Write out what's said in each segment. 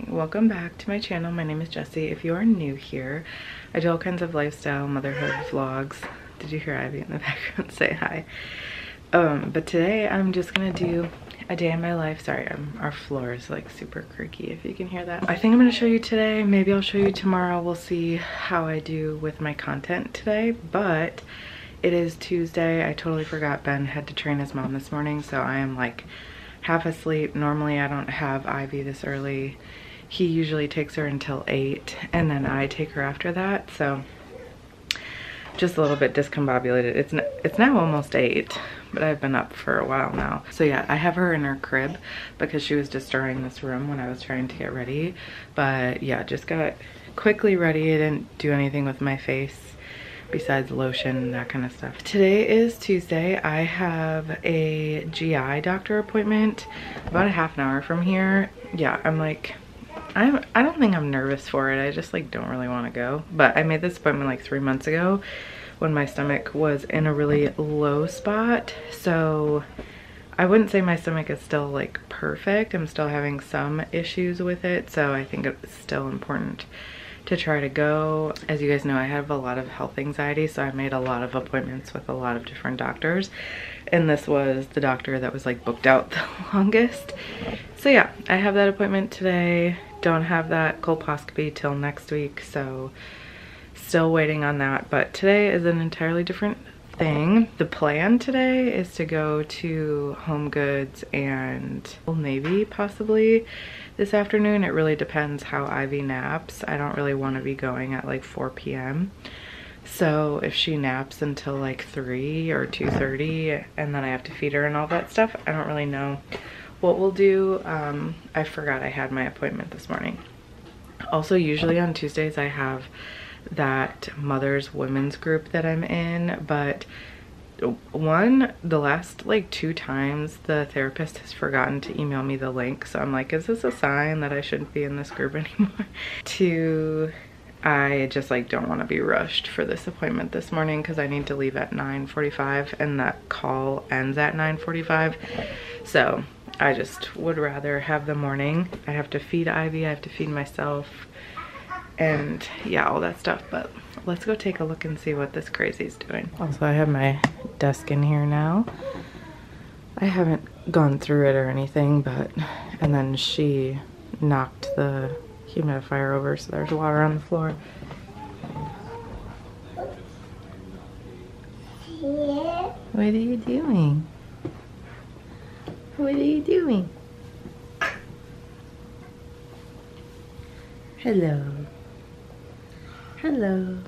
welcome back to my channel. My name is Jessie. If you are new here, I do all kinds of lifestyle motherhood vlogs. Did you hear Ivy in the background say hi? But today I'm just gonna do a day in my life. Sorry, our floor is like super creaky if you can hear that. I think I'm gonna show you today. Maybe I'll show you tomorrow. We'll see how I do with my content today, but it is Tuesday. I totally forgot Ben had to train his mom this morning, so I am like half asleep. Normally I don't have Ivy this early. He usually takes her until 8 and then I take her after that, so just a little bit discombobulated. It's now almost 8, but I've been up for a while now. So yeah, I have her in her crib because she was destroying this room when I was trying to get ready. But yeah, just got quickly ready. I didn't do anything with my face besides lotion and that kind of stuff. Today is Tuesday. I have a GI doctor appointment about a half an hour from here. Yeah, I don't think I'm nervous for it. I just like don't really want to go. But I made this appointment like 3 months ago when my stomach was in a really low spot. So I wouldn't say my stomach is still like perfect. I'm still having some issues with it. So I think it's still important to try to go. As you guys know, I have a lot of health anxiety, so I made a lot of appointments with a lot of different doctors, and this was the doctor that was like booked out the longest. So yeah, I have that appointment today. Don't have that colposcopy till next week, so still waiting on that. But today is an entirely different thing. The plan today is to go to Home Goods and Old Navy possibly this afternoon. It really depends how Ivy naps. I don't really want to be going at like 4 p.m. So if she naps until like 3 or 2:30 and then I have to feed her and all that stuff, I don't really know what we'll do. I forgot I had my appointment this morning. Also, usually on Tuesdays I have that Mothers Women's group that I'm in, but the last like 2 times the therapist has forgotten to email me the link, so I'm like, is this a sign that I shouldn't be in this group anymore? 2, I just like don't want to be rushed for this appointment this morning because I need to leave at 9:45 and that call ends at 9:45, so I just would rather have the morning. I have to feed Ivy, I have to feed myself, and yeah, all that stuff. But let's go take a look and see what this crazy's doing. Also, I have my desk in here now. I haven't gone through it or anything, but and then she knocked the humidifier over, so there's water on the floor. What are you doing? What are you doing? Hello. Hello.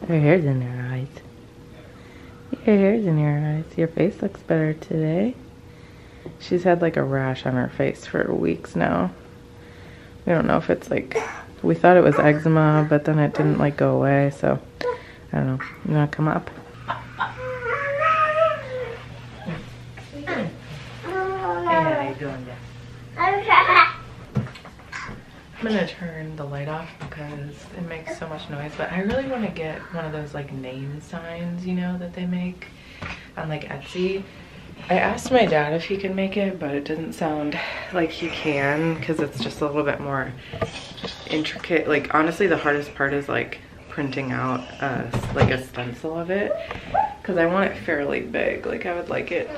Your hair's in your eyes. Your hair's in your eyes. Your face looks better today. She's had like a rash on her face for weeks now. We don't know if it's like, we thought it was eczema, but then it didn't like go away, so I don't know. You wanna come up? I'm gonna turn the light off because it makes so much noise, but I really want to get one of those like name signs, you know, that they make on like Etsy. I asked my dad if he could make it, but it doesn't sound like he can because it's just a little bit more intricate. Like honestly, the hardest part is like printing out like a stencil of it because I want it fairly big. Like I would like it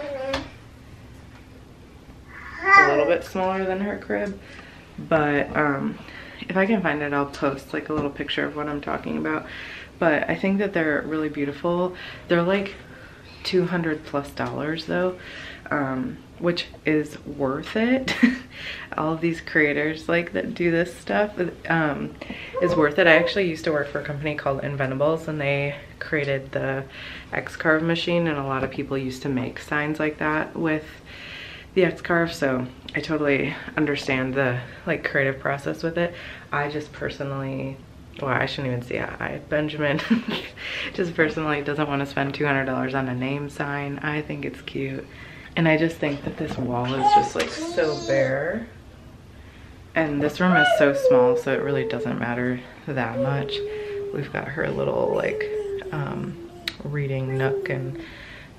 a little bit smaller than her crib. But if I can find it, I'll post like a little picture of what I'm talking about. But I think that they're really beautiful. They're like $200+ though, which is worth it. All of these creators like that do this stuff is worth it. I actually used to work for a company called Inventables, and they created the X-Carve machine, and a lot of people used to make signs like that with the X-Carve, so I totally understand the like creative process with it. I just personally, well, I shouldn't even say Benjamin just personally doesn't want to spend $200 on a name sign. I think it's cute, and I just think that this wall is just like so bare, and this room is so small, so it really doesn't matter that much. We've got her little like reading nook and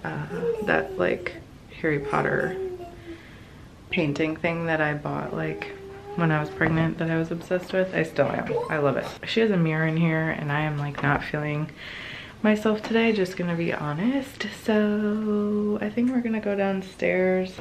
that like Harry Potter painting thing that I bought like when I was pregnant that I was obsessed with. I still am. I love it. She has a mirror in here and I am like not feeling myself today, just gonna be honest. So I think we're gonna go downstairs.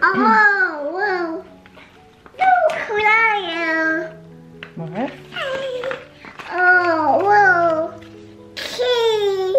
Oh, whoa. Look who I am. What? Oh, whoa. Key.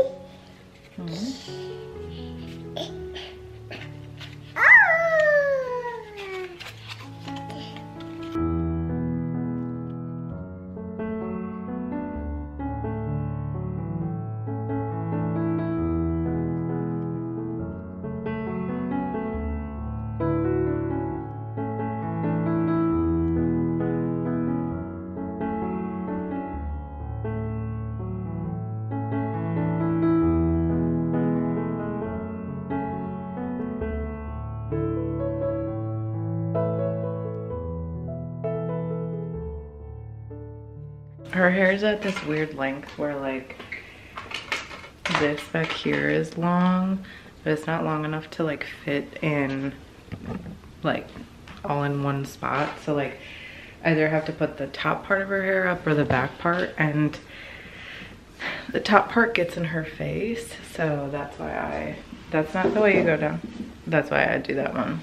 Her hair is at this weird length where like this back here is long, but it's not long enough to like fit in like all in one spot. So like either have to put the top part of her hair up or the back part, and the top part gets in her face. So that's why that's not the way you go down. That's why I do that one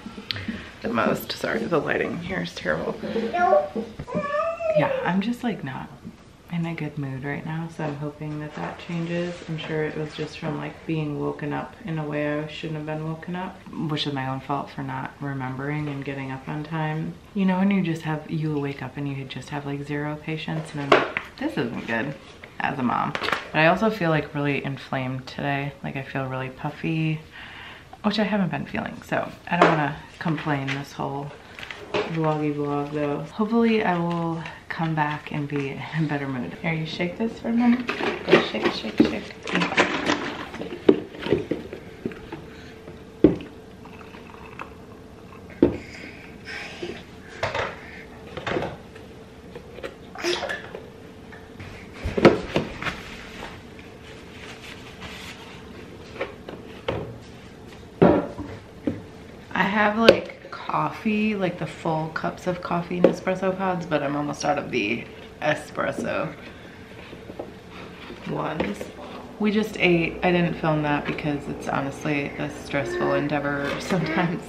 the most. Sorry, the lighting here is terrible. Yeah, I'm just like not in a good mood right now, so I'm hoping that that changes. I'm sure it was just from like being woken up in a way I shouldn't have been woken up, which is my own fault for not remembering and getting up on time. You know, when you wake up and you just have like zero patience, and I'm like, this isn't good as a mom. But I also feel like really inflamed today. Like I feel really puffy, which I haven't been feeling. So I don't want to complain this whole vloggy vlog though. Hopefully I will come back and be in a better mood. Here, you shake this for a minute. Go shake, shake, shake. I have like coffee, like the full cups of coffee in espresso pods, but I'm almost out of the espresso ones. We just ate. I didn't film that because it's honestly a stressful endeavor sometimes.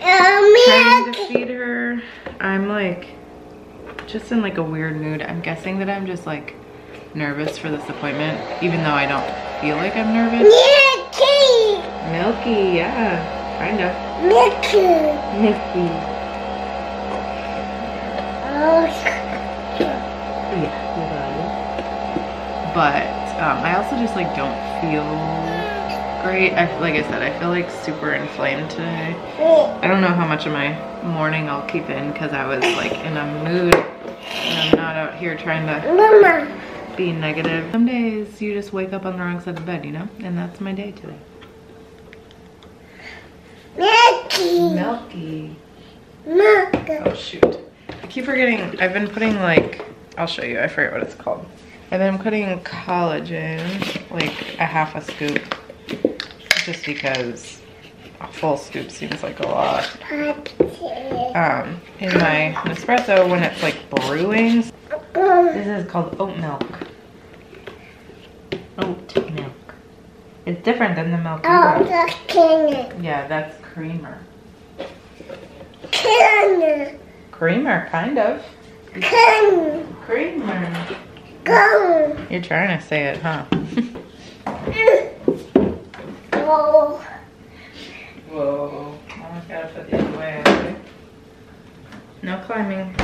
Trying to feed her. I'm like just in like a weird mood. I'm guessing that I'm just like nervous for this appointment, even though I don't feel like I'm nervous. Milky. Milky, yeah. Kind of. Milky. Milky. Oh. Yeah, you got it. But I also just like don't feel great. Like I said, I feel like super inflamed today. I don't know how much of my morning I'll keep in because I was like in a mood and I'm not out here trying to be negative. Some days you just wake up on the wrong side of the bed, you know? And that's my day today. Milky. Milky. Milky. Oh shoot. I keep forgetting. I've been putting like, I'll show you. I forget what it's called. I've been putting collagen, like a half a scoop, just because a full scoop seems like a lot. In my Nespresso, when it's like brewing, this is called oat milk. Oat milk. It's different than the milk you Oh, got. that's creamer. Yeah, that's creamer. Creamer. Creamer, kind of. Creamer. Creamer. Go. You're trying to say it, huh? Go. Whoa. Almost gotta put the other way, okay? No climbing.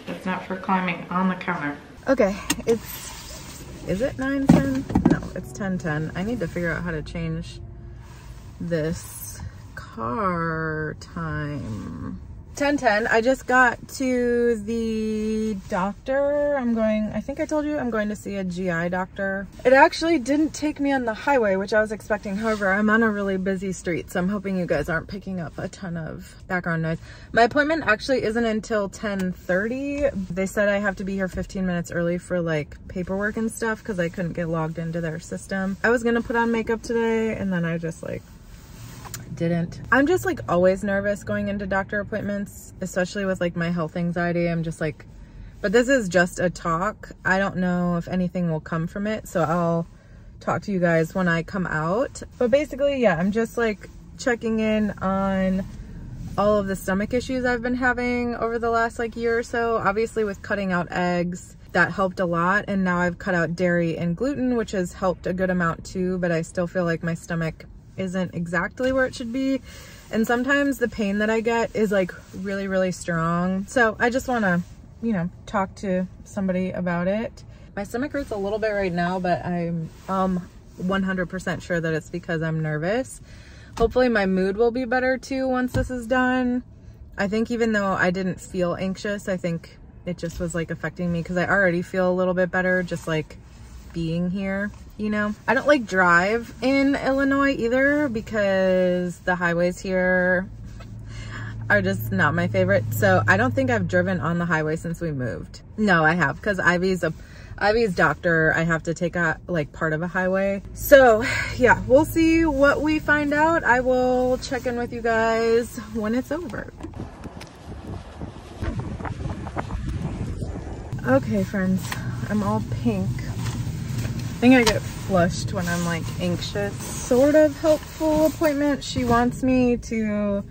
That's not for climbing on the counter. Okay, is it 9:10? No, it's 10:10. I need to figure out how to change this car time. 10:10. I just got to the doctor. I think I told you I'm going to see a GI doctor. It actually didn't take me on the highway, which I was expecting. However, I'm on a really busy street, so I'm hoping you guys aren't picking up a ton of background noise. My appointment actually isn't until 10:30. They said I have to be here 15 minutes early for like paperwork and stuff because I couldn't get logged into their system. I was gonna put on makeup today and then I just like didn't. I'm just like always nervous going into doctor appointments, especially with like my health anxiety. I'm just like, but this is just a talk. I don't know if anything will come from it, so I'll talk to you guys when I come out. But basically, yeah, I'm just like checking in on all of the stomach issues I've been having over the last like year or so. Obviously with cutting out eggs, that helped a lot, and now I've cut out dairy and gluten, which has helped a good amount too, but I still feel like my stomach isn't exactly where it should be, and sometimes the pain that I get is like really, really strong. So I just want to, you know, talk to somebody about it. My stomach hurts a little bit right now, but I'm 100% sure that it's because I'm nervous. Hopefully my mood will be better too once this is done. I think even though I didn't feel anxious, I think it just was like affecting me because I already feel a little bit better just like being here, you know. I don't like drive in Illinois either because the highways here are just not my favorite. So I don't think I've driven on the highway since we moved. No, I have, because Ivy's doctor, I have to take a like part of a highway. So yeah, we'll see what we find out. I will check in with you guys when it's over. Okay friends, I'm all pink. I think I get flushed when I'm like anxious. Sort of helpful appointment. She wants me to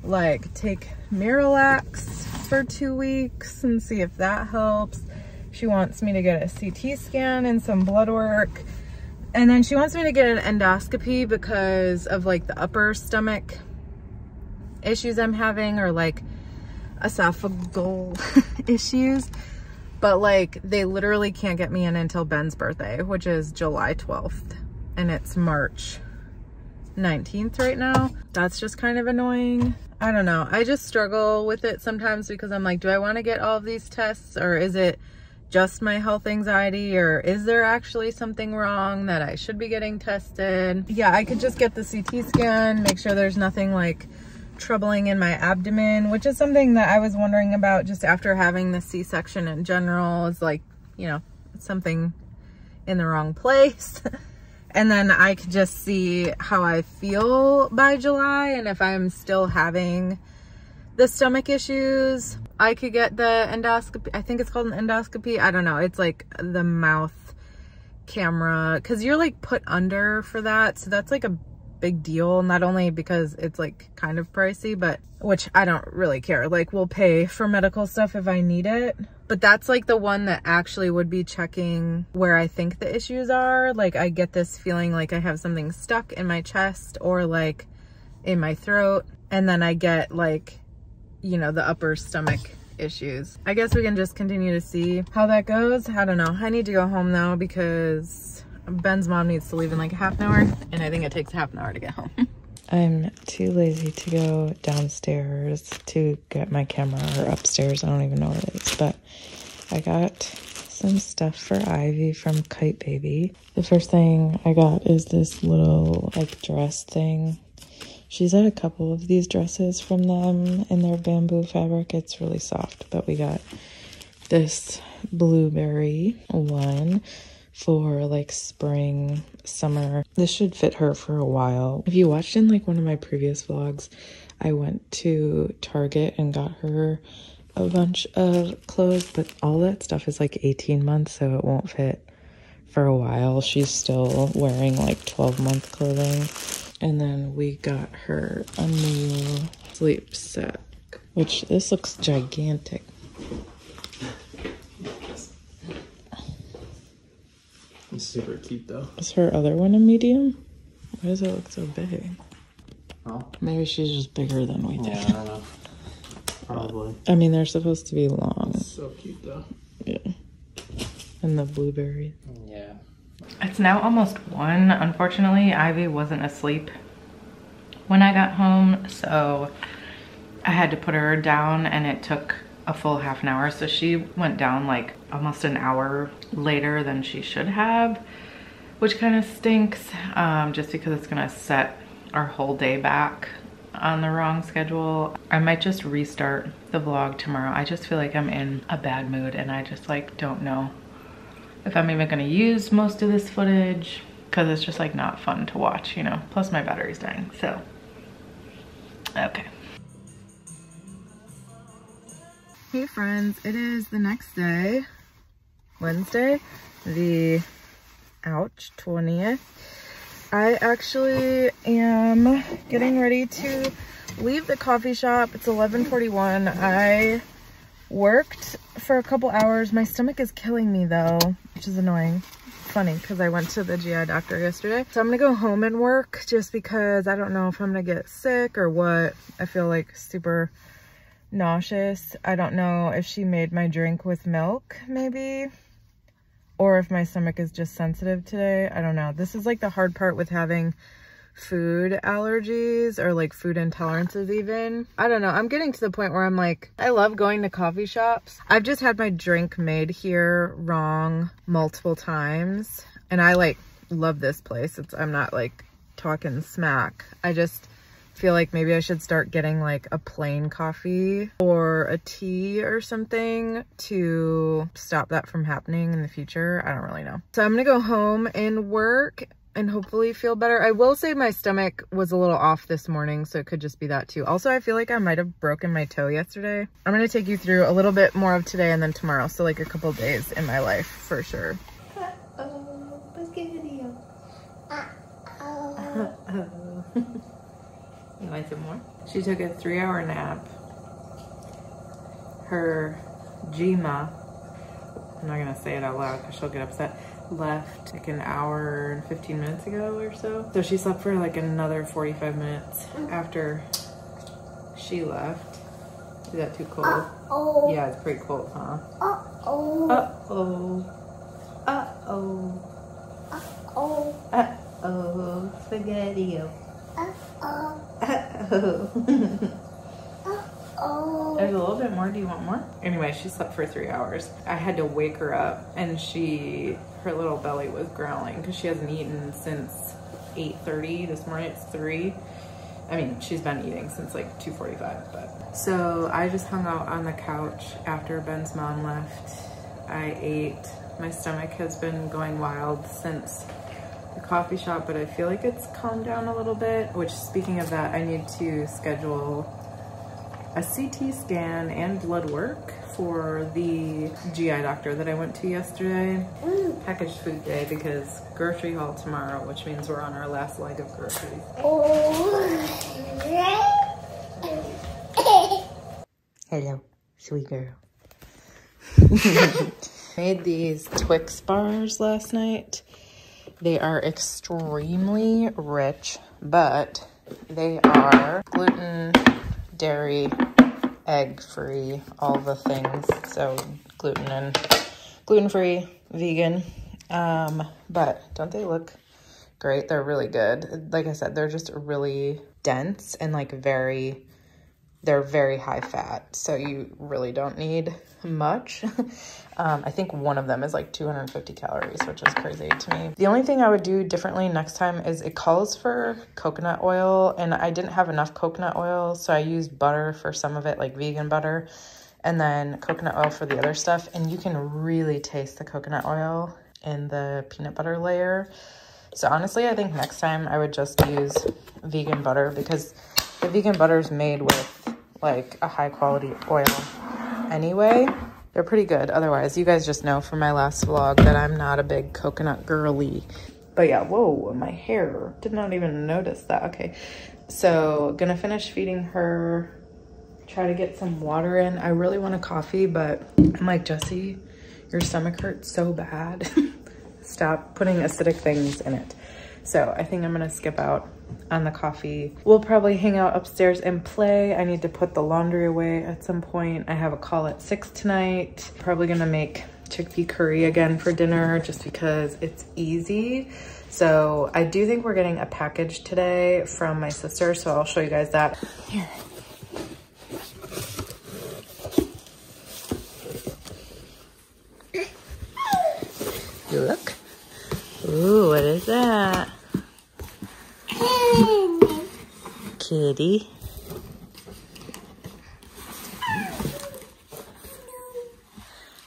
like take Miralax for 2 weeks and see if that helps. She wants me to get a CT scan and some blood work. And then she wants me to get an endoscopy because of like the upper stomach issues I'm having, or like esophageal issues. But like they literally can't get me in until Ben's birthday, which is July 12th, and it's March 19th right now. That's just kind of annoying. I don't know. I just struggle with it sometimes because I'm like, do I want to get all of these tests, or is it just my health anxiety, or is there actually something wrong that I should be getting tested? Yeah, I could just get the CT scan, make sure there's nothing like troubling in my abdomen, which is something that I was wondering about just after having the C-section in general. Is like, you know, something in the wrong place. And then I could just see how I feel by July, and if I'm still having the stomach issues, I could get the endoscopy. I think it's called an endoscopy. I don't know. It's like the mouth camera, because you're like put under for that. So that's like a big deal, not only because it's like kind of pricey, but which I don't really care. Like we'll pay for medical stuff if I need it. But that's like the one that actually would be checking where I think the issues are. Like I get this feeling like I have something stuck in my chest or like in my throat. And then I get like, you know, the upper stomach issues. I guess we can just continue to see how that goes. I don't know. I need to go home though because Ben's mom needs to leave in like a half an hour, and I think it takes half an hour to get home. I'm too lazy to go downstairs to get my camera, or upstairs. I don't even know where it is, but I got some stuff for Ivy from Kite Baby. The first thing I got is this little like dress thing. She's had a couple of these dresses from them in their bamboo fabric. It's really soft, but we got this blueberry one for like spring, summer. This should fit her for a while. If you watched in like one of my previous vlogs, I went to Target and got her a bunch of clothes, but all that stuff is like 18 months, so it won't fit for a while. She's still wearing like 12-month clothing. And then we got her a new sleep set, which this looks gigantic. It's super cute though. Is her other one a medium? Why does it look so big? Oh. Maybe she's just bigger than we Yeah, think. I don't know. Probably. I mean, they're supposed to be long. It's so cute though. Yeah. And the blueberries. Yeah. It's now almost 1. Unfortunately, Ivy wasn't asleep when I got home, so I had to put her down, and it took a full half an hour. So she went down like almost an hour later than she should have, which kind of stinks, just because it's gonna set our whole day back on the wrong schedule. I might just restart the vlog tomorrow. I just feel like I'm in a bad mood, and I just like don't know if I'm even gonna use most of this footage, because it's just like not fun to watch, you know? Plus my battery's dying, so. Okay. Hey friends, it is the next day, Wednesday, the 20th. I actually am getting ready to leave the coffee shop. It's 11:41. I worked for a couple hours. My stomach is killing me though, which is annoying. Funny, because I went to the GI doctor yesterday. So I'm gonna go home and work just because I don't know if I'm gonna get sick or what. I feel like super nauseous. I don't know if she made my drink with milk, maybe, or if my stomach is just sensitive today. I don't know. This is like the hard part with having food allergies or like food intolerances even. I don't know. I'm getting to the point where I'm like, I love going to coffee shops. I've just had my drink made here wrong multiple times, and I like love this place. I'm not like talking smack. I just feel like maybe I should start getting like a plain coffee or a tea or something to stop that from happening in the future. I don't really know. So I'm gonna go home and work and hopefully feel better. I will say my stomach was a little off this morning, so it could just be that too. Also, I feel like I might have broken my toe yesterday. I'm gonna take you through a little bit more of today and then tomorrow. So like a couple days in my life for sure. Uh-oh, Pescadillo. Uh-oh. You want some more? She took a 3-hour nap. Her Gma, I'm not gonna say it out loud because she'll get upset, left like an hour and 15 minutes ago or so. So she slept for like another 45 minutes after she left. Is that too cold? Uh-oh. Yeah, it's pretty cold, huh? Uh-oh. Uh-oh. Uh-oh. Uh-oh. Uh-oh. Spaghetti-o. Uh-oh. Uh-oh. Uh-oh. There's a little bit more. Do you want more? Anyway, she slept for 3 hours. I had to wake her up, and her little belly was growling because she hasn't eaten since 8:30 this morning. It's 3. I mean, she's been eating since like 2:45, but. So I just hung out on the couch after Ben's mom left. I ate. My stomach has been going wild since the coffee shop, but I feel like it's calmed down a little bit, which, speaking of that, I need to schedule a CT scan and blood work for the GI doctor that I went to yesterday. Packaged food day, because grocery haul tomorrow, which means we're on our last leg of groceries. Hello, sweet girl. Made these Twix bars last night. They are extremely rich, but they are gluten, dairy, egg-free, all the things. So gluten-free, vegan. But don't they look great? They're really good. Like I said, they're just really dense and like they're very high fat. So you really don't need much. I think one of them is like 250 calories, which is crazy to me. The only thing I would do differently next time is it calls for coconut oil, and I didn't have enough coconut oil, so I used butter for some of it, like vegan butter, and then coconut oil for the other stuff. And you can really taste the coconut oil in the peanut butter layer. So honestly, I think next time I would just use vegan butter, because the vegan butter is made with like a high quality oil anyway. They're pretty good. Otherwise, you guys just know from my last vlog that I'm not a big coconut girly. But yeah, whoa, my hair. Did not even notice that. Okay, so gonna finish feeding her, try to get some water in. I really want a coffee, but I'm like, Jessie, your stomach hurts so bad. stop putting acidic things in it. So I think I'm gonna skip out on the coffee. We'll probably hang out upstairs and play. I need to put the laundry away at some point. I have a call at 6 tonight. Probably gonna make chickpea curry again for dinner just because it's easy. So I do think we're getting a package today from my sister, so I'll show you guys that. Here. Look. Ooh, what is that? Kitty.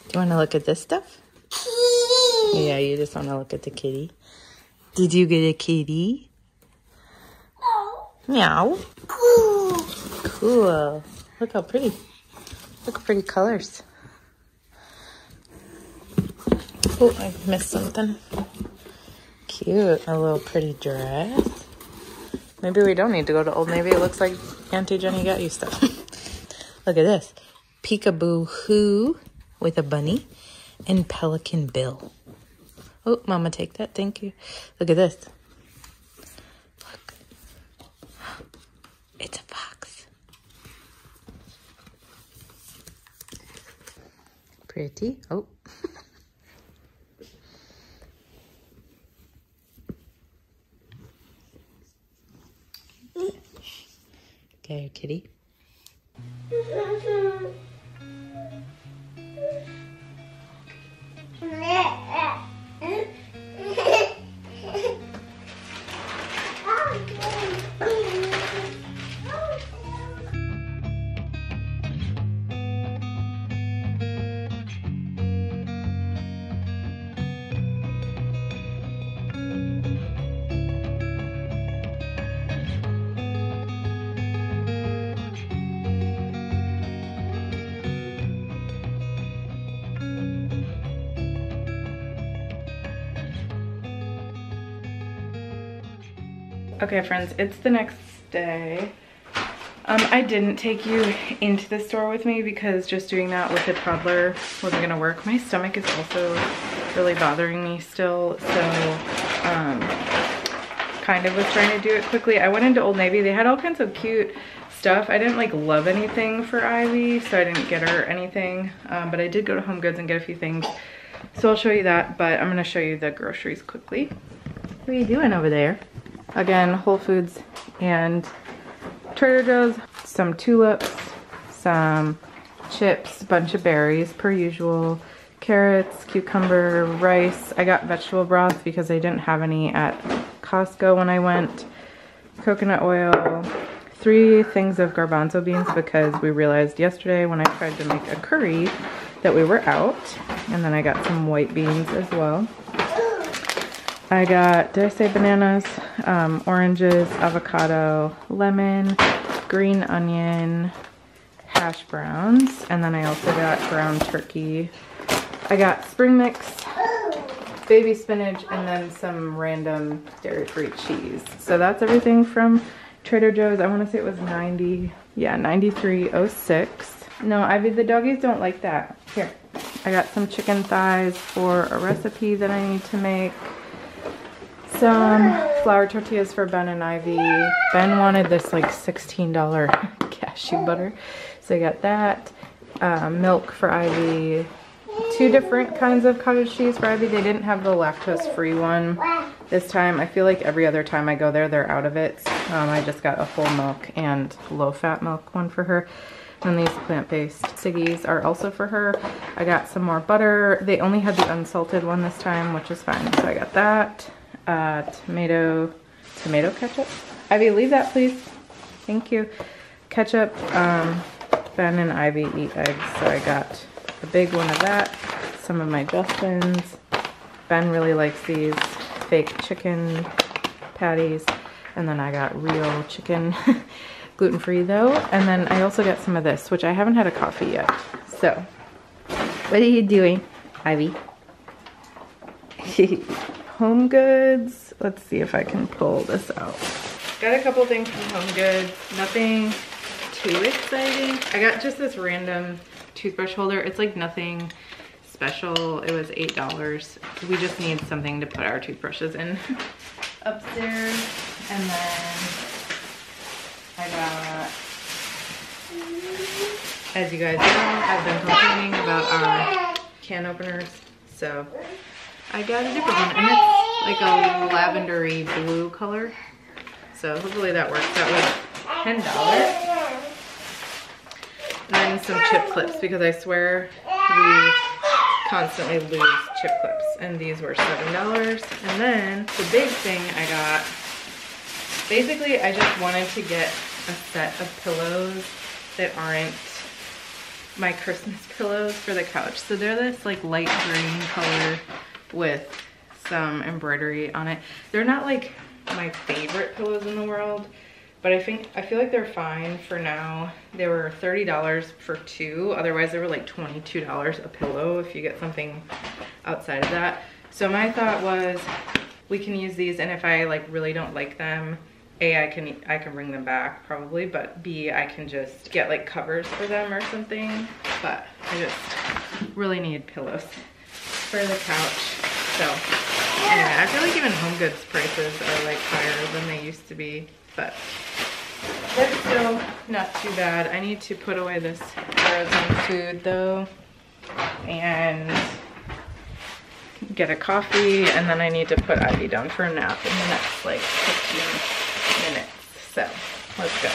Do you want to look at this stuff? Yeah, you just want to look at the kitty. Did you get a kitty? No. Meow. Cool. Cool. Look how pretty. Look at pretty colors. Oh, I missed something. Cute. A little pretty dress. Maybe we don't need to go to Old Navy. It looks like Auntie Jenny got you stuff. Look at this. Peekaboo Who with a bunny and Pelican Bill. Oh, Mama, take that. Thank you. Look at this. Look. It's a fox. Pretty. Oh. Okay, kitty. Okay, friends, it's the next day. I didn't take you into the store with me because just doing that with a toddler wasn't gonna work. My stomach is also really bothering me still, so kind of was trying to do it quickly. I went into Old Navy. They had all kinds of cute stuff. I didn't like love anything for Ivy, so I didn't get her anything, but I did go to Home Goods and get a few things. So I'll show you that, but I'm gonna show you the groceries quickly. What are you doing over there? Again, Whole Foods and Trader Joe's, some tulips, some chips, a bunch of berries per usual, carrots, cucumber, rice. I got vegetable broth because I didn't have any at Costco when I went. Coconut oil, 3 things of garbanzo beans because we realized yesterday when I tried to make a curry that we were out. And then I got some white beans as well. I got, did I say bananas? Oranges, avocado, lemon, green onion, hash browns, and then I also got ground turkey. I got spring mix, baby spinach, and then some random dairy-free cheese. So that's everything from Trader Joe's. I want to say it was 90, yeah, $93.06. No, Ivy, the doggies don't like that. Here, I got some chicken thighs for a recipe that I need to make. Some flour tortillas for Ben and Ivy. Ben wanted this like $16 cashew butter, so I got that. Milk for Ivy. 2 different kinds of cottage cheese for Ivy. They didn't have the lactose-free one this time. I feel like every other time I go there, they're out of it. I just got a whole milk and low-fat milk one for her. And these plant-based Siggies are also for her. I got some more butter. They only had the unsalted one this time, which is fine. So I got that. Tomato ketchup. Ivy, leave that please. Thank you. Ketchup. Ben and Ivy eat eggs, so I got a big one of that. Some of my Justin's. Ben really likes these fake chicken patties. And then I got real chicken, gluten-free though. And then I also got some of this, which I haven't had a coffee yet. So, what are you doing, Ivy? Home Goods. Let's see if I can pull this out. Got a couple things from Home Goods. Nothing too exciting. I got just this random toothbrush holder. It's like nothing special. It was $8. We just need something to put our toothbrushes in upstairs. And then I got, as you guys know, I've been complaining about our can openers. So I got a different one, and it's like a lavendery blue color. So hopefully that works. That was $10. And then some chip clips, because I swear we constantly lose chip clips, and these were $7. And then the big thing I got, basically I just wanted to get a set of pillows that aren't my Christmas pillows for the couch. So they're this like light green color with some embroidery on it. They're not like my favorite pillows in the world, but I feel like they're fine for now. They were $30 for two. Otherwise they were like $22 a pillow if you get something outside of that. So my thought was we can use these, and if I like really don't like them, A, I can bring them back probably, but B, I can just get like covers for them or something. But I just really need pillows for the couch. So anyway, I feel like even HomeGoods prices are like higher than they used to be, but that's still not too bad. I need to put away this frozen food though and get a coffee, and then I need to put Ivy down for a nap in the next like 15 minutes. So let's go.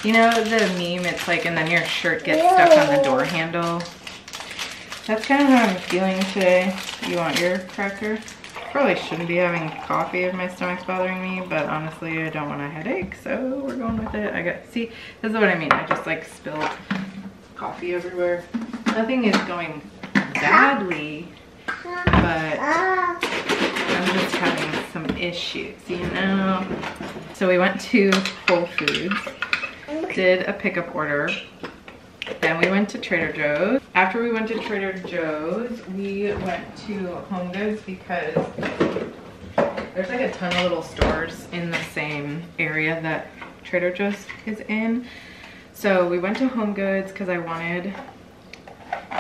You know the meme, it's like, and then your shirt gets stuck on the door handle? That's kind of how I'm feeling today. You want your cracker? Probably shouldn't be having coffee if my stomach's bothering me, but honestly I don't want a headache, so we're going with it. See, this is what I mean. I just like spilled coffee everywhere. Nothing is going badly, but I'm just having some issues, you know? So we went to Whole Foods. Did a pickup order, then we went to Trader Joe's. After we went to Trader Joe's, we went to HomeGoods because there's like a ton of little stores in the same area that Trader Joe's is in. So we went to HomeGoods because I wanted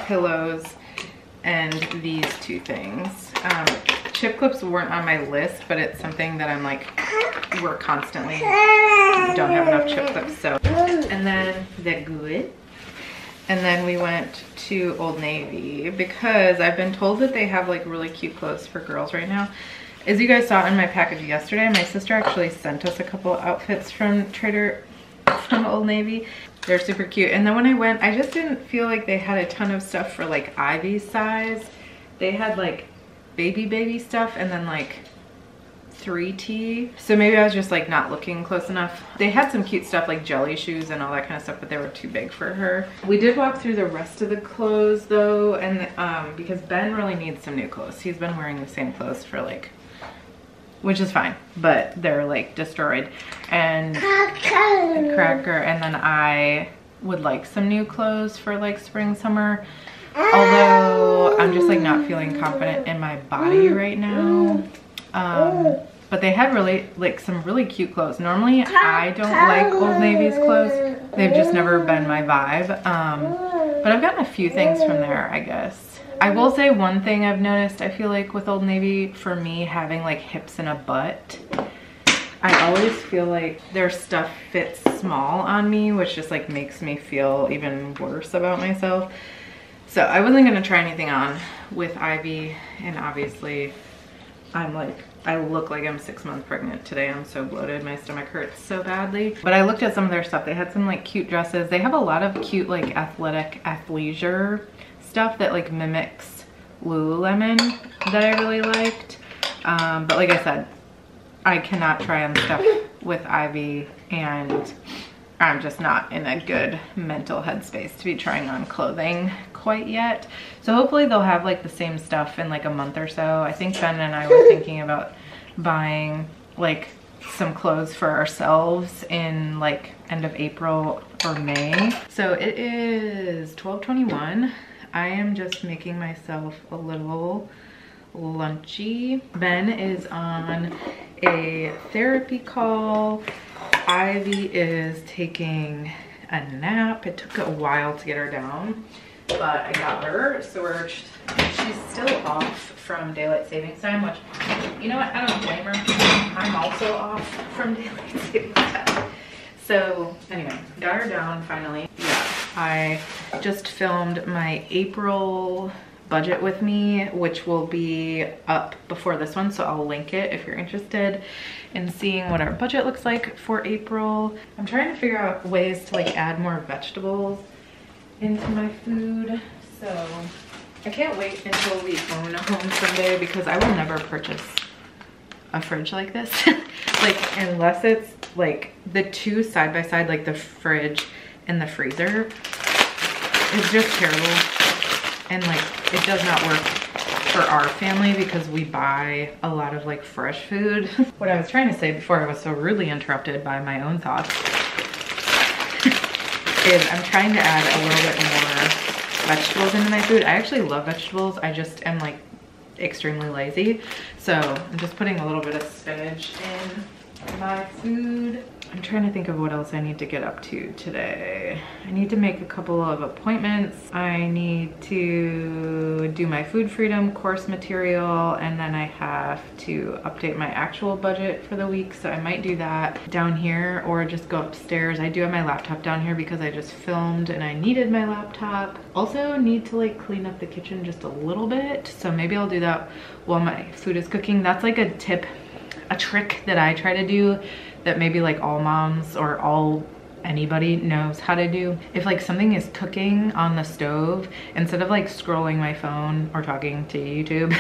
pillows and these two things. Chip clips weren't on my list, but it's something that I'm like, we're constantly don't have enough chip clips. So, and then they're good. And then we went to Old Navy because I've been told that they have like really cute clothes for girls right now. As you guys saw in my package yesterday, my sister actually sent us a couple outfits from Old Navy. They're super cute. And then when I went, I just didn't feel like they had a ton of stuff for like Ivy's size. They had like baby stuff and then like 3T. So maybe I was just like not looking close enough. They had some cute stuff like jelly shoes and all that kind of stuff, but they were too big for her. We did walk through the rest of the clothes though, and because Ben really needs some new clothes. He's been wearing the same clothes for like, which is fine, but they're like destroyed. And Cracker, and then I would like some new clothes for like spring, summer. Although I'm just like not feeling confident in my body right now. But they had really like some really cute clothes. Normally I don't like Old Navy's clothes. They've just never been my vibe. But I've gotten a few things from there, I guess. I will say one thing I've noticed, I feel like with Old Navy, for me having like hips and a butt, I always feel like their stuff fits small on me, which just like makes me feel even worse about myself. So I wasn't gonna try anything on with Ivy, and obviously I look like I'm 6 months pregnant today. I'm so bloated, my stomach hurts so badly. But I looked at some of their stuff. They had some like cute dresses. They have a lot of cute like athletic athleisure stuff that like mimics Lululemon that I really liked. But like I said, I cannot try on stuff with Ivy, and I'm just not in a good mental headspace to be trying on clothing quite yet. So hopefully they'll have like the same stuff in like a month or so. I think Ben and I were thinking about buying like some clothes for ourselves in like end of April or May. So it is 12:21. I am just making myself a little lunchy. Ben is on a therapy call. Ivy is taking a nap. It took a while to get her down, but I got her. So she's still off from daylight savings time, which, you know what, I don't blame her. I'm also off from daylight savings time. So anyway, got her down finally. Yeah, I just filmed my April budget with me, which will be up before this one, so I'll link it if you're interested in seeing what our budget looks like for April. I'm trying to figure out ways to like add more vegetables into my food, so I can't wait until we own a home someday, because I will never purchase a fridge like this. Like, unless it's like the two side by side, like the fridge and the freezer, it's just terrible. And like, it does not work for our family because we buy a lot of like fresh food. What I was trying to say before I was so rudely interrupted by my own thoughts is I'm trying to add a little bit more vegetables into my food. I actually love vegetables. I just am like extremely lazy. So I'm just putting a little bit of spinach in my food. I'm trying to think of what else I need to get up to today. I need to make a couple of appointments. I need to do my food freedom course material, and then I have to update my actual budget for the week. So I might do that down here or just go upstairs. I do have my laptop down here because I just filmed and I needed my laptop. Also need to like clean up the kitchen just a little bit. So maybe I'll do that while my food is cooking. That's like a tip, a trick that I try to do that maybe like all moms or anybody knows how to do. If like something is cooking on the stove, instead of like scrolling my phone or talking to YouTube,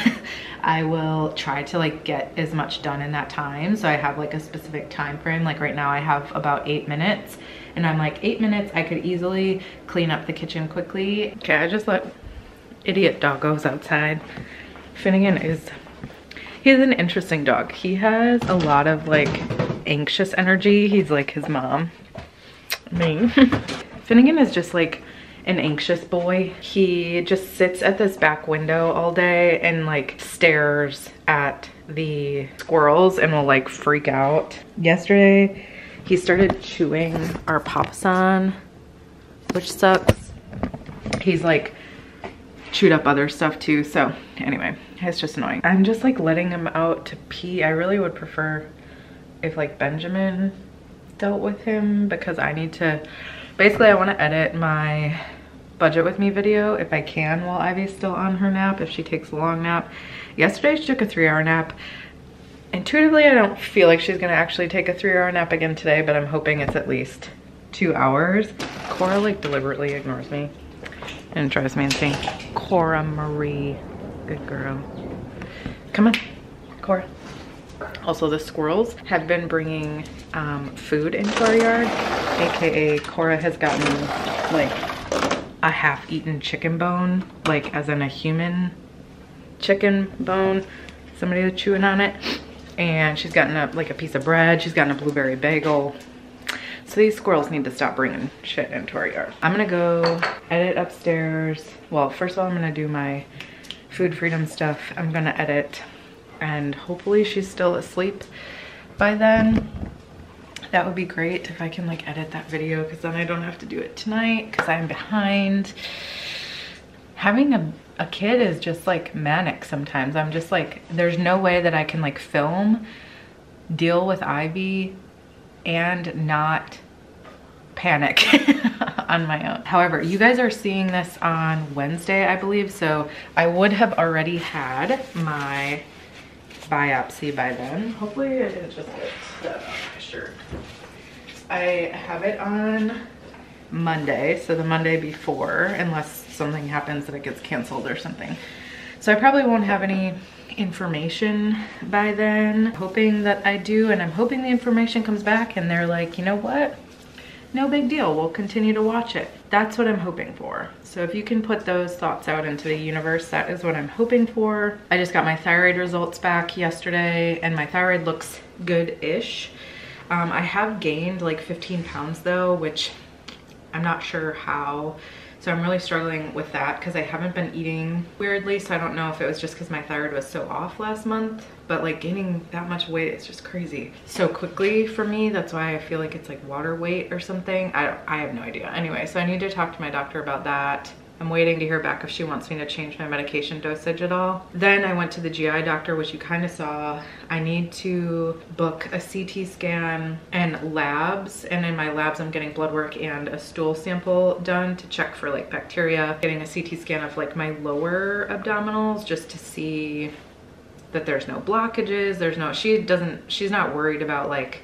I will try to like get as much done in that time. So I have like a specific time frame. Like right now I have about 8 minutes, and I'm like 8 minutes, I could easily clean up the kitchen quickly. Okay, I just let idiot doggos outside. Finnegan he's an interesting dog. He has a lot of like anxious energy. He's like his mom, me. Finnegan is just like an anxious boy. He just sits at this back window all day and like stares at the squirrels and will like freak out. Yesterday, he started chewing our Papasan, which sucks. He's like chewed up other stuff too. So anyway, it's just annoying. I'm just like letting him out to pee. I really would prefer if like Benjamin dealt with him, because I need to, basically I want to edit my budget with me video if I can while Ivy's still on her nap, if she takes a long nap. Yesterday she took a 3-hour nap. Intuitively I don't feel like she's gonna actually take a 3-hour nap again today, but I'm hoping it's at least 2 hours. Cora like deliberately ignores me and drives me insane. Cora Marie, good girl. Come on, Cora. Also, the squirrels have been bringing food into our yard, aka Cora has gotten like a half-eaten chicken bone, like as in a human chicken bone. Somebody was chewing on it, and she's gotten like a piece of bread. She's gotten a blueberry bagel. So these squirrels need to stop bringing shit into our yard. I'm gonna go edit upstairs. Well, first of all, I'm gonna do my food freedom stuff. I'm gonna edit, and hopefully she's still asleep by then. That would be great if I can like edit that video, because then I don't have to do it tonight because I'm behind. Having a kid is just like manic sometimes. I'm just like, there's no way that I can like film, deal with Ivy, and not panic on my own. However, you guys are seeing this on Wednesday, I believe, so I would have already had my biopsy by then. Hopefully I didn't just get that on my shirt. I have it on Monday, so the Monday before, unless something happens that it gets canceled or something. So I probably won't have any information by then. I'm hoping that I do, and I'm hoping the information comes back and they're like, you know what? no big deal. We'll continue to watch it. That's what I'm hoping for. So if you can put those thoughts out into the universe, that is what I'm hoping for. I just got my thyroid results back yesterday and my thyroid looks good-ish. I have gained like 15 pounds though, which I'm not sure how. So I'm really struggling with that because I haven't been eating weirdly. So I don't know if it was just because my thyroid was so off last month, but like gaining that much weight is just crazy so quickly for me. That's why I feel like it's like water weight or something. I have no idea. Anyway, so I need to talk to my doctor about that. I'm waiting to hear back if she wants me to change my medication dosage at all. Then I went to the GI doctor, which you kind of saw. I need to book a CT scan and labs. And in my labs, I'm getting blood work and a stool sample done to check for like bacteria. Getting a CT scan of like my lower abdominals just to see that there's no blockages. There's no, she's not worried about like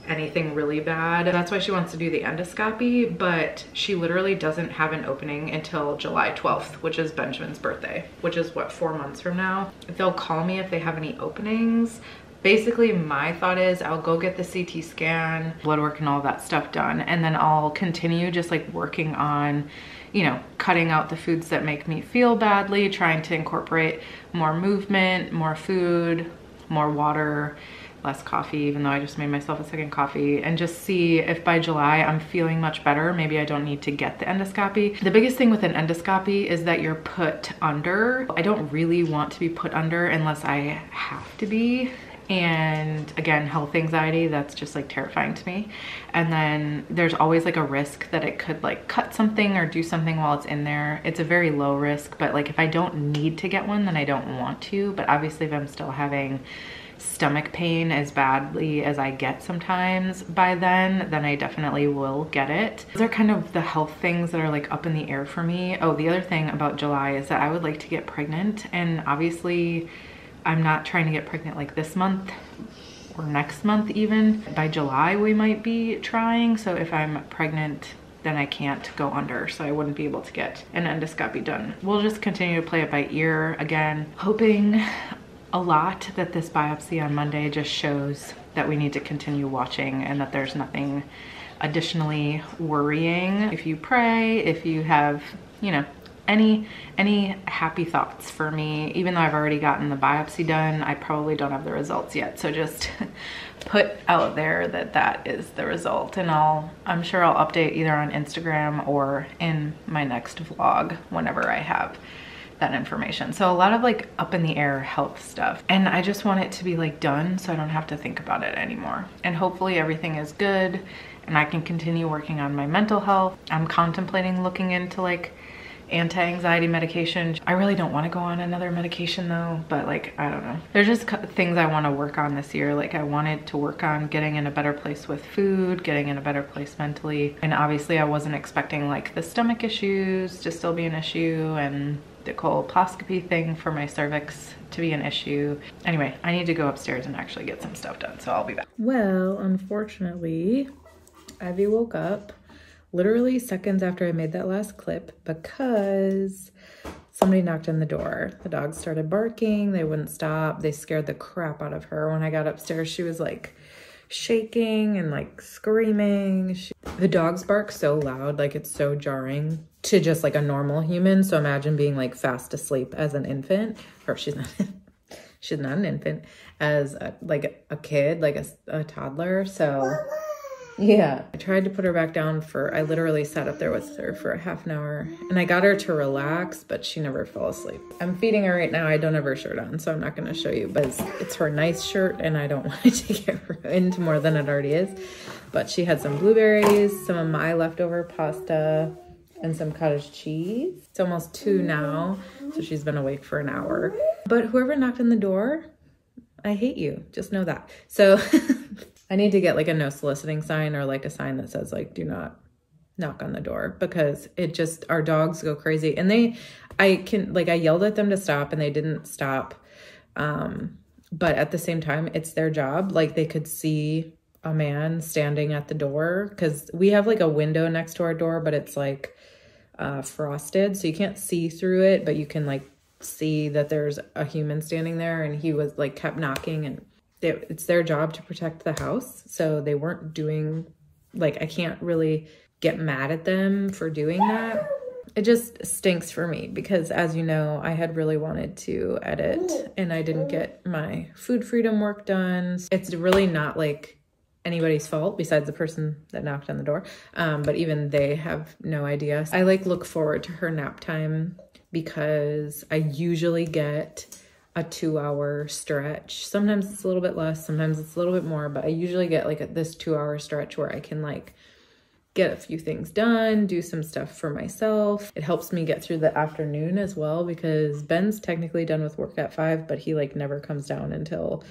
anything really bad. That's why she wants to do the endoscopy, but she literally doesn't have an opening until July 12th, which is Benjamin's birthday, which is what, 4 months from now. They'll call me if they have any openings. Basically, my thought is I'll go get the CT scan, blood work and all that stuff done, and then I'll continue just like working on, you know, cutting out the foods that make me feel badly, trying to incorporate more movement, more food, more water, less coffee, even though I just made myself a second coffee, and just see if by July I'm feeling much better. Maybe I don't need to get the endoscopy. The biggest thing with an endoscopy is that you're put under. I don't really want to be put under unless I have to be. And again, health anxiety, that's just like terrifying to me. And then there's always like a risk that it could like cut something or do something while it's in there. It's a very low risk, but like if I don't need to get one, then I don't want to. But obviously if I'm still having stomach pain as badly as I get sometimes by then I definitely will get it. Those are kind of the health things that are like up in the air for me. Oh, the other thing about July is that I would like to get pregnant, and obviously I'm not trying to get pregnant like this month or next month even. By July we might be trying, so if I'm pregnant then I can't go under, so I wouldn't be able to get an endoscopy done. We'll just continue to play it by ear, again, hoping a lot that this biopsy on Monday just shows that we need to continue watching and that there's nothing additionally worrying. If you pray, if you have, you know, any happy thoughts for me, even though I've already gotten the biopsy done, I probably don't have the results yet. So just put out there that that is the result, and I'm sure I'll update either on Instagram or in my next vlog whenever I have that information. So a lot of like up in the air health stuff, and I just want it to be like done so I don't have to think about it anymore. And hopefully everything is good and I can continue working on my mental health. I'm contemplating looking into like anti-anxiety medication. I really don't want to go on another medication though, but like, I don't know. There's just things I want to work on this year. Like I wanted to work on getting in a better place with food, getting in a better place mentally. And obviously I wasn't expecting like the stomach issues to still be an issue and the colposcopy thing for my cervix to be an issue. Anyway, I need to go upstairs and actually get some stuff done, so I'll be back. Well, unfortunately, Ivy woke up literally seconds after I made that last clip because somebody knocked on the door. The dogs started barking, they wouldn't stop. They scared the crap out of her. When I got upstairs, she was like shaking and like screaming. The dogs bark so loud, like it's so jarring to just like a normal human. So imagine being like fast asleep as an infant, or she's not an infant, as like a kid, like a toddler. So yeah, I tried to put her back down I literally sat up there with her for a half an hour and I got her to relax, but she never fell asleep. I'm feeding her right now. I don't have her shirt on, so I'm not going to show you, but it's her nice shirt and I don't want it to get ruined more than it already is. But she had some blueberries, some of my leftover pasta, and some cottage cheese. It's almost 2 now, so she's been awake for an hour. But whoever knocked on the door, I hate you. Just know that. So I need to get like a no soliciting sign or like a sign that says like, do not knock on the door, because it just, our dogs go crazy. And I yelled at them to stop and they didn't stop. But at the same time, it's their job. Like they could see a man standing at the door, because we have like a window next to our door, but it's like frosted, so you can't see through it, but you can like see that there's a human standing there. And he was like kept knocking, and it's their job to protect the house, so they weren't doing Like, I can't really get mad at them for doing that. It just stinks for me because, as you know, I had really wanted to edit and I didn't get my food freedom work done. It's really not like anybody's fault besides the person that knocked on the door. But even they have no idea. I like look forward to her nap time because I usually get a 2-hour stretch. Sometimes it's a little bit less, sometimes it's a little bit more, but I usually get like this 2-hour stretch where I can like get a few things done, do some stuff for myself. It helps me get through the afternoon as well because Ben's technically done with work at 5, but he like never comes down until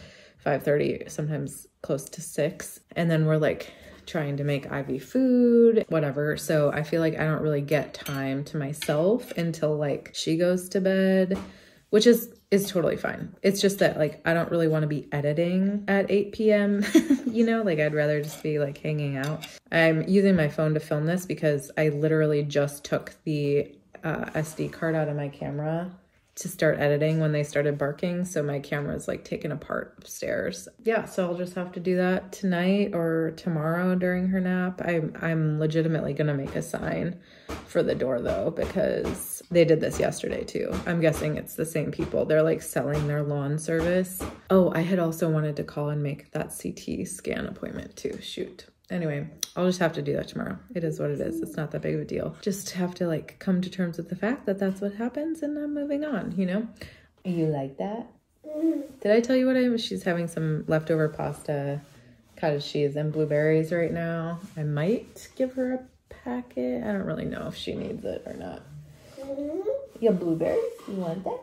5:30, sometimes close to 6. And then we're like trying to make Ivy food, whatever. So I feel like I don't really get time to myself until like she goes to bed, which is totally fine. It's just that like, I don't really want to be editing at 8 p.m. You know, like I'd rather just be like hanging out. I'm using my phone to film this because I literally just took the SD card out of my camera to start editing when they started barking. So my camera is like taken apart upstairs. Yeah, so I'll just have to do that tonight or tomorrow during her nap. I'm legitimately gonna make a sign for the door though, because they did this yesterday too. I'm guessing it's the same people. They're like selling their lawn service. Oh, I had also wanted to call and make that CT scan appointment too, shoot. Anyway, I'll just have to do that tomorrow. It is what it is. It's not that big of a deal. Just have to like come to terms with the fact that that's what happens and I'm moving on, you know? You like that? Did I tell you what she's having some leftover pasta, cottage cheese and blueberries right now. I might give her a packet. I don't really know if she needs it or not. Yeah, blueberries? You want that?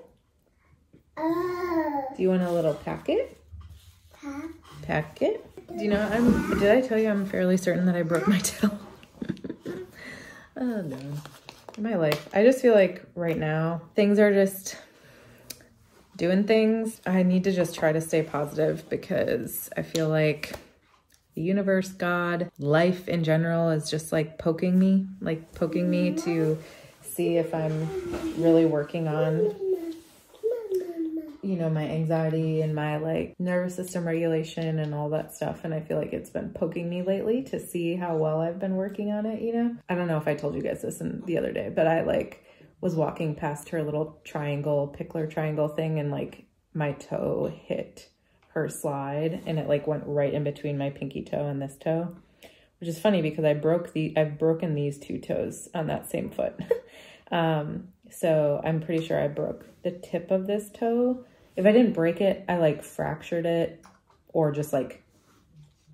Do you want a little packet? Packet? Do you know, did I tell you I'm fairly certain that I broke my toe? Oh no. My life. I just feel like right now, things are just doing things. I need to just try to stay positive because I feel like the universe, God, life in general is just like poking me to see if I'm really working on, you know, my anxiety and my like nervous system regulation and all that stuff. And I feel like it's been poking me lately to see how well I've been working on it, you know? I don't know if I told you guys this the other day, but I like was walking past her little pickler triangle thing and like my toe hit her slide and it like went right in between my pinky toe and this toe, which is funny because I've broken these 2 toes on that same foot. So I'm pretty sure I broke the tip of this toe. If I didn't break it, I like fractured it or just like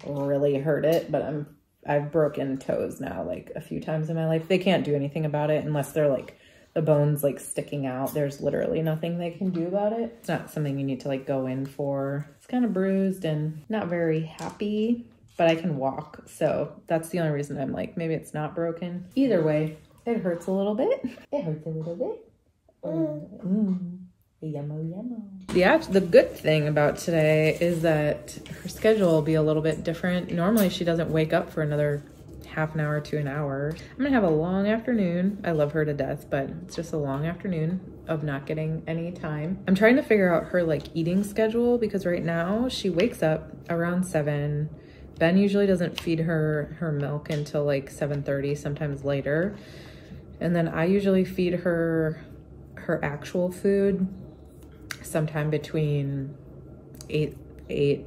really hurt it. But I've broken toes now like a few times in my life. They can't do anything about it unless they're like the bones like sticking out. There's literally nothing they can do about it. It's not something you need to like go in for. It's kind of bruised and not very happy, but I can walk. So that's the only reason I'm like, maybe it's not broken. Either way, it hurts a little bit. It hurts a little bit. Yummo. The good thing about today is that her schedule will be a little bit different. Normally she doesn't wake up for another half an hour to an hour. I'm gonna have a long afternoon. I love her to death, but it's just a long afternoon of not getting any time. I'm trying to figure out her like eating schedule because right now she wakes up around 7. Ben usually doesn't feed her milk until like 7:30, sometimes later. And then I usually feed her actual food sometime between 8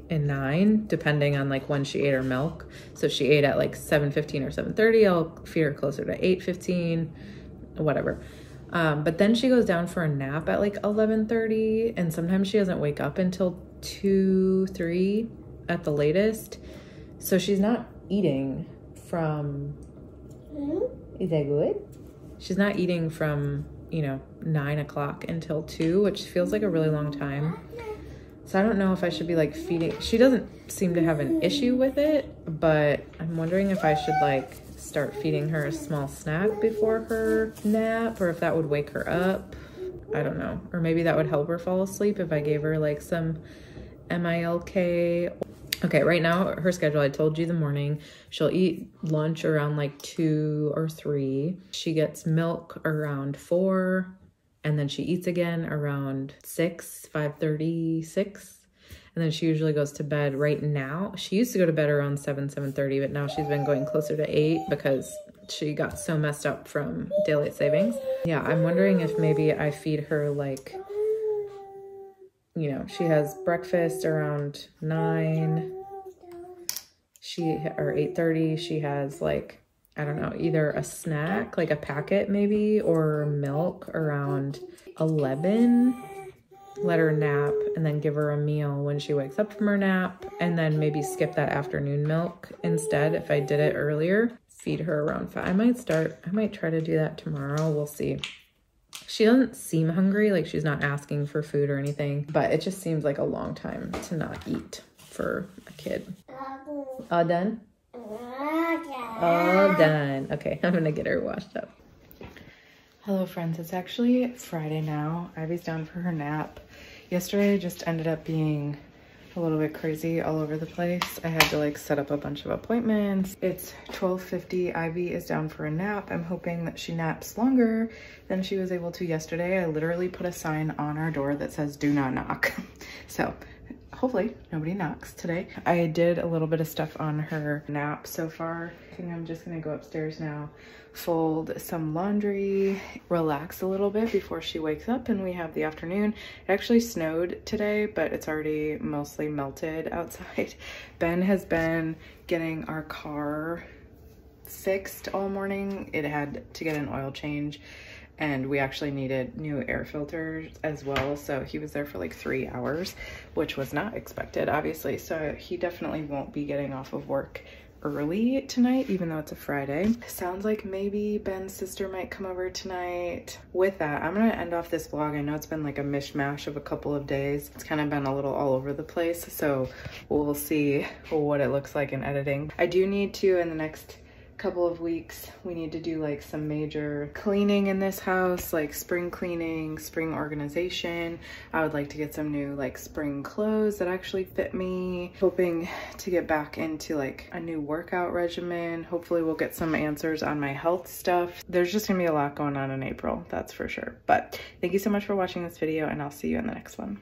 and 9, depending on like when she ate her milk. So if she ate at like 7:15 or 7:30, I'll feed her closer to 8:15, whatever. But then she goes down for a nap at like 11:30, and sometimes she doesn't wake up until 2, 3 at the latest. So she's not eating from, is that good? She's not eating from, you know, 9 o'clock until 2, which feels like a really long time. So I don't know if I should be like feeding. She doesn't seem to have an issue with it, but I'm wondering if I should like start feeding her a small snack before her nap, or if that would wake her up. I don't know. Or maybe that would help her fall asleep if I gave her like some Milk. Okay, right now her schedule, I told you the morning, she'll eat lunch around like 2 or 3. She gets milk around 4, and then she eats again around 6, 5:30, 6. And then she usually goes to bed right now. She used to go to bed around 7:30, but now she's been going closer to 8 because she got so messed up from daylight savings. Yeah, I'm wondering if maybe I feed her like, you know, she has breakfast around 9, or 8:30. She has like, I don't know, either a snack, like a packet maybe, or milk around 11. Let her nap and then give her a meal when she wakes up from her nap, and then maybe skip that afternoon milk instead if I did it earlier. Feed her around 5. I might try to do that tomorrow. We'll see. She doesn't seem hungry, like she's not asking for food or anything, but it just seems like a long time to not eat for a kid. All done? All done. Okay, I'm gonna get her washed up. Hello friends, it's actually Friday now. Ivy's down for her nap. Yesterday just ended up being a little bit crazy all over the place. I had to like set up a bunch of appointments. It's 12:50. Ivy is down for a nap. I'm hoping that she naps longer than she was able to yesterday. I literally put a sign on our door that says do not knock. So hopefully nobody knocks today. I did a little bit of stuff on her nap so far. I think I'm just gonna go upstairs now, fold some laundry, relax a little bit before she wakes up and we have the afternoon. It actually snowed today, but it's already mostly melted outside. Ben has been getting our car fixed all morning. It had to get an oil change and we actually needed new air filters as well. So he was there for like 3 hours, which was not expected, obviously. So he definitely won't be getting off of work early tonight, even though it's a Friday. Sounds like maybe Ben's sister might come over tonight. With that, I'm gonna end off this vlog. I know it's been like a mishmash of a couple of days. It's kind of been a little all over the place. So we'll see what it looks like in editing. I do need to, in the next couple of weeks, we need to do like some major cleaning in this house, like spring cleaning, spring organization. I would like to get some new like spring clothes that actually fit me. Hoping to get back into like a new workout regimen. Hopefully we'll get some answers on my health stuff. There's just gonna be a lot going on in April, that's for sure. But thank you so much for watching this video and I'll see you in the next one.